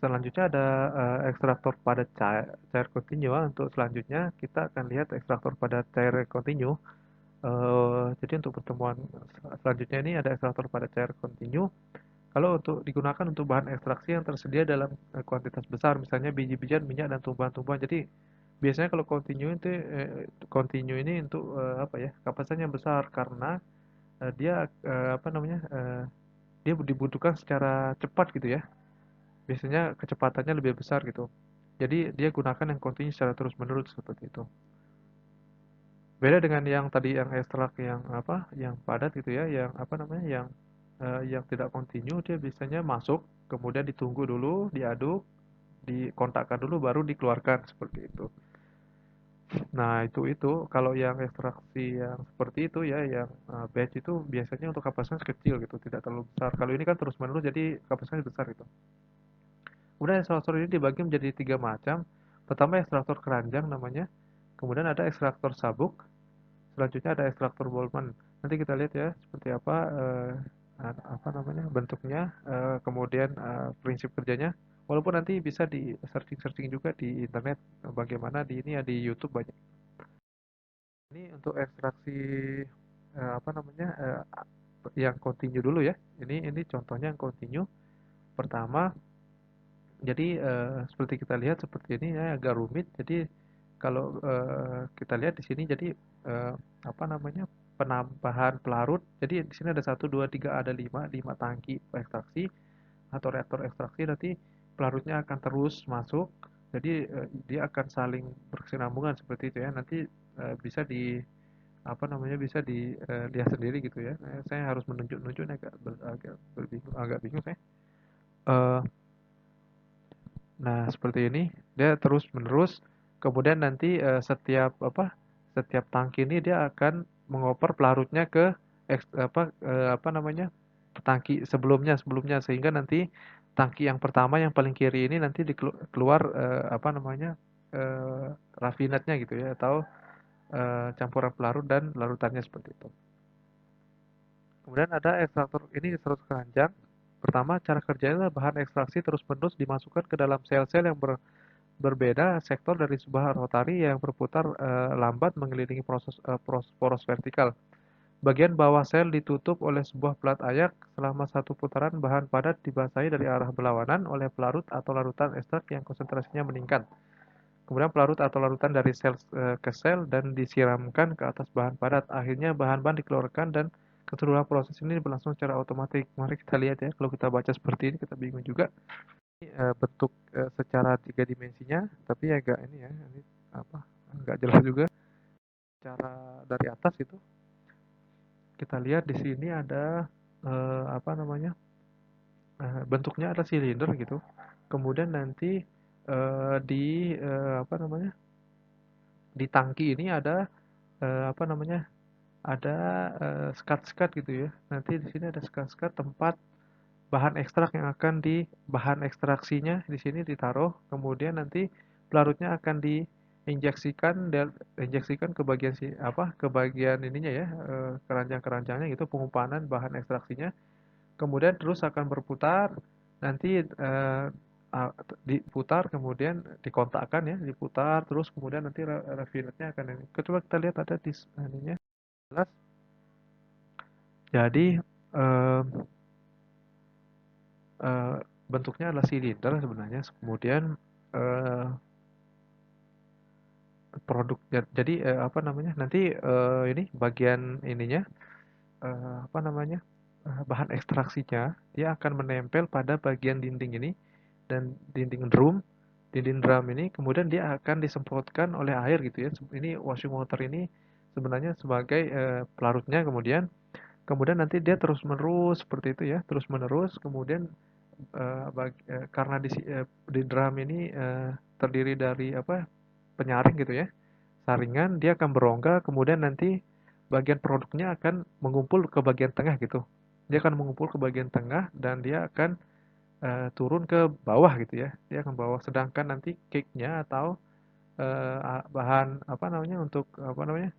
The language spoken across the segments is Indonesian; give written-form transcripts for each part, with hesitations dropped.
selanjutnya ada ekstraktor padat cair kontinu. Untuk selanjutnya kita akan lihat ekstraktor padat cair kontinu. Jadi untuk pertemuan selanjutnya ini ada ekstraktor padat cair kontinu. Kalau untuk digunakan untuk bahan ekstraksi yang tersedia dalam kuantitas besar, misalnya biji-bijian, minyak dan tumbuhan-tumbuhan. Jadi biasanya kalau kontinu ini untuk apa ya, kapasitasnya besar karena dia apa namanya, dia dibutuhkan secara cepat gitu ya. Biasanya kecepatannya lebih besar gitu. Jadi dia gunakan yang kontinu secara terus-menerus seperti itu. Beda dengan yang tadi yang ekstrak yang apa, yang padat gitu ya, yang apa namanya, yang tidak kontinu, dia biasanya masuk, kemudian ditunggu dulu, diaduk, dikontakkan dulu, baru dikeluarkan seperti itu. Nah itu kalau yang ekstraksi yang seperti itu ya, yang batch itu biasanya untuk kapasitas kecil gitu, tidak terlalu besar. Kalau ini kan terus menerus jadi kapasitasnya besar gitu. Kemudian ekstraktor ini dibagi menjadi tiga macam. Pertama ekstraktor keranjang namanya, kemudian ada ekstraktor sabuk, selanjutnya ada ekstraktor Boltzmann. Nanti kita lihat ya seperti apa apa namanya bentuknya, kemudian prinsip kerjanya. Walaupun nanti bisa di searching-searching juga di internet, bagaimana di ini ya, di YouTube banyak. Ini untuk ekstraksi apa namanya, yang kontinu dulu ya. Ini contohnya yang kontinu. Pertama, jadi seperti kita lihat seperti ini ya, agak rumit. Jadi kalau kita lihat di sini, jadi apa namanya, penambahan pelarut. Jadi di sini ada satu, dua, tiga, ada lima tangki ekstraksi atau reaktor ekstraksi. Nanti pelarutnya akan terus masuk. Jadi dia akan saling berkesinambungan seperti itu ya. Nanti bisa di apa namanya, bisa dilihat sendiri gitu ya. Saya harus menunjuk-nunjuk agak bingung saya. Eh, Nah, seperti ini dia terus menerus. Kemudian nanti setiap tangki ini dia akan mengoper pelarutnya ke apa namanya, tangki sebelumnya sebelumnya, sehingga nanti tangki yang pertama yang paling kiri ini nanti keluar apa namanya, raffinate-nya gitu ya, atau campuran pelarut dan larutannya seperti itu. Kemudian ada ekstraktor, ini ekstraktor keranjang. Pertama, cara kerjanya adalah bahan ekstraksi terus-menerus dimasukkan ke dalam sel-sel yang berbeda sektor dari sebuah rotari yang berputar lambat mengelilingi poros vertikal. Bagian bawah sel ditutup oleh sebuah plat ayak. Selama satu putaran, bahan padat dibasahi dari arah berlawanan oleh pelarut atau larutan ekstrak yang konsentrasinya meningkat. Kemudian pelarut atau larutan dari sel ke sel dan disiramkan ke atas bahan padat. Akhirnya bahan-bahan dikeluarkan dan keseluruhan proses ini berlangsung secara otomatis. Mari kita lihat ya, kalau kita baca seperti ini kita bingung juga. Ini bentuk secara tiga dimensinya, tapi agak ini ya, ini apa, nggak jelas juga. Cara dari atas itu kita lihat di sini ada apa namanya, bentuknya ada silinder gitu. Kemudian nanti apa namanya, di tangki ini ada apa namanya, ada skat-skat gitu ya. Nanti di sini ada skat-skat tempat bahan ekstrak yang akan bahan ekstraksinya di sini ditaruh. Kemudian nanti pelarutnya akan diinjeksikan dan injeksikan ke bagian ke bagian ininya ya, keranjang-keranjangnya gitu, pengumpanan bahan ekstraksinya. Kemudian terus akan berputar, nanti diputar, kemudian dikontakkan ya, diputar terus, kemudian nanti raffinate-nya akan ini. Coba kita lihat ada di ininya jelas. Jadi eh, eh, bentuknya adalah silinder sebenarnya. Kemudian eh, produknya, jadi apa namanya, nanti ini bagian ininya, apa namanya, bahan ekstraksinya dia akan menempel pada bagian dinding ini, dan dinding drum ini, kemudian dia akan disemprotkan oleh air gitu ya. Ini washing water ini sebenarnya sebagai pelarutnya. Kemudian nanti dia terus menerus seperti itu ya, terus menerus. Kemudian karena di drum ini terdiri dari apa, penyaring gitu ya, saringan, dia akan berongga. Kemudian nanti bagian produknya akan mengumpul ke bagian tengah gitu. Dia akan mengumpul ke bagian tengah dan dia akan turun ke bawah gitu ya. Dia akan bawah. Sedangkan nanti cake-nya atau bahan apa namanya, untuk apa namanya,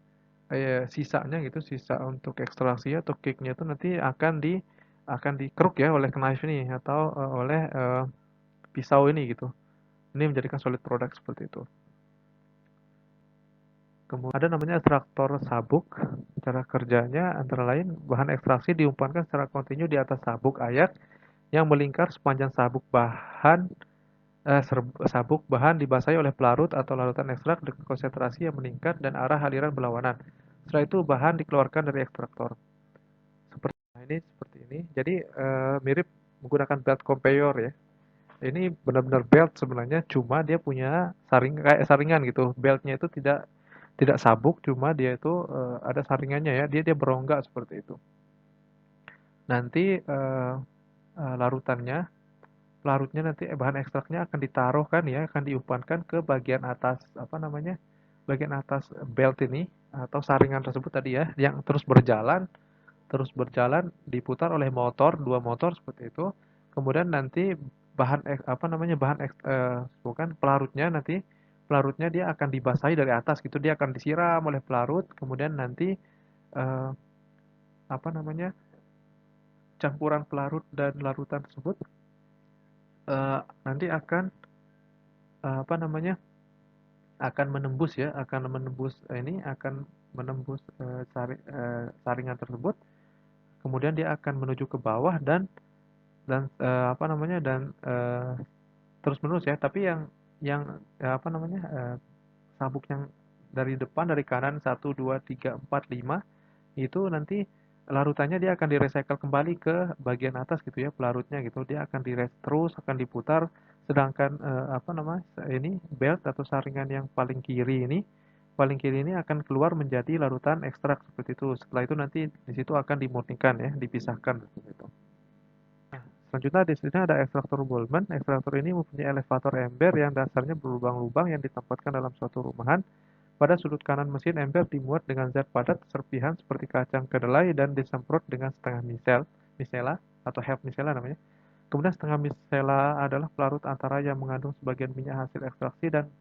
sisanya gitu, sisa untuk ekstraksi atau cake-nya itu nanti akan dikeruk ya oleh knife ini, atau oleh pisau ini gitu. Ini menjadikan solid product seperti itu. Kemudian ada namanya ekstraktor sabuk. Cara kerjanya antara lain bahan ekstraksi diumpankan secara kontinu di atas sabuk ayak yang melingkar sepanjang sabuk bahan dibasahi oleh pelarut atau larutan ekstrak dengan konsentrasi yang meningkat dan arah aliran berlawanan. Setelah itu bahan dikeluarkan dari ekstraktor. Seperti ini. Jadi mirip menggunakan belt conveyor ya. Ini benar-benar belt sebenarnya, cuma dia punya kayak saringan gitu. Beltnya itu tidak tidak sabuk, cuma dia itu ada saringannya ya. Dia dia berongga seperti itu. Nanti larutannya, pelarutnya nanti bahan ekstraknya akan ditaruh kan ya, akan diumpankan ke bagian atas apa namanya, bagian atas belt ini atau saringan tersebut tadi ya, yang terus berjalan diputar oleh motor, dua motor seperti itu. Kemudian nanti apa namanya, bukan pelarutnya dia akan dibasahi dari atas gitu, dia akan disiram oleh pelarut, kemudian nanti eh, apa namanya, campuran pelarut dan larutan tersebut nanti akan apa namanya, akan menembus ya, akan menembus saringan tersebut, kemudian dia akan menuju ke bawah apa namanya, terus menerus ya. Tapi yang apa namanya, sabuk yang dari depan, dari kanan, satu 2 3 4 5 itu nanti larutannya dia akan di-recycle kembali ke bagian atas gitu ya, pelarutnya gitu. Dia akan terus akan diputar, sedangkan apa namanya, ini belt atau saringan yang paling kiri ini akan keluar menjadi larutan ekstrak seperti itu. Setelah itu nanti di situ akan dimurnikan ya, dipisahkan seperti itu. Selanjutnya di sini ada ekstraktor Boltzmann. Ekstraktor ini mempunyai elevator ember yang dasarnya berlubang-lubang yang ditempatkan dalam suatu rumahan. Pada sudut kanan mesin, ember dimuat dengan zat padat serpihan seperti kacang kedelai dan disemprot dengan setengah misela atau half misela namanya. Kemudian setengah misela adalah pelarut antara yang mengandung sebagian minyak hasil ekstraksi dan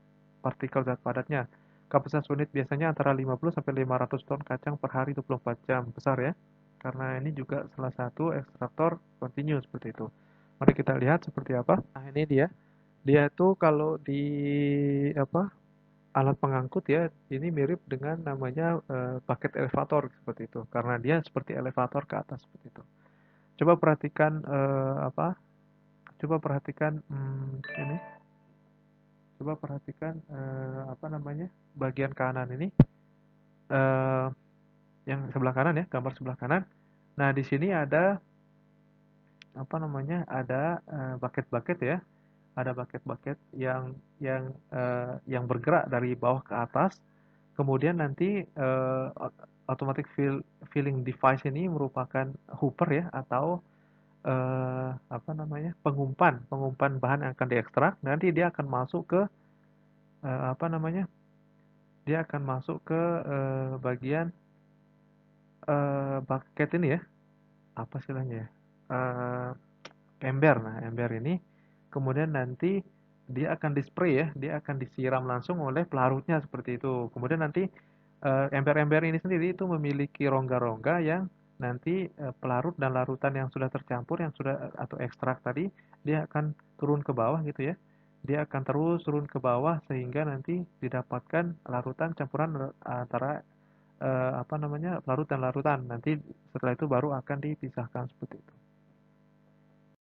partikel zat padatnya. Kapasitas unit biasanya antara 50 sampai 500 ton kacang per hari 24 jam. Besar ya. Karena ini juga salah satu ekstraktor kontinu seperti itu. Mari kita lihat seperti apa. Nah, ini dia. Dia itu kalau di apa, alat pengangkut ya, ini mirip dengan namanya paket elevator seperti itu. Karena dia seperti elevator ke atas seperti itu. Coba perhatikan coba perhatikan ini. Coba perhatikan apa namanya, bagian kanan ini, eh, yang sebelah kanan ya, gambar sebelah kanan. Nah, di sini ada apa namanya, ada bucket-bucket ya, ada bucket-bucket yang bergerak dari bawah ke atas. Kemudian nanti automatic filling device ini merupakan hooper ya, atau apa namanya, pengumpan pengumpan bahan yang akan diekstrak. Nanti dia akan masuk ke apa namanya, dia akan masuk ke bagian bucket ini ya, apa istilahnya ya, eh, ember. Nah, ember ini kemudian nanti dia akan di-spray ya, dia akan disiram langsung oleh pelarutnya seperti itu. Kemudian nanti ember-ember ini sendiri itu memiliki rongga-rongga yang nanti pelarut dan larutan yang sudah tercampur, yang sudah atau ekstrak tadi, dia akan turun ke bawah gitu ya. Dia akan terus turun ke bawah sehingga nanti didapatkan larutan campuran antara apa namanya, larut dan larutan. Nanti setelah itu baru akan dipisahkan seperti itu.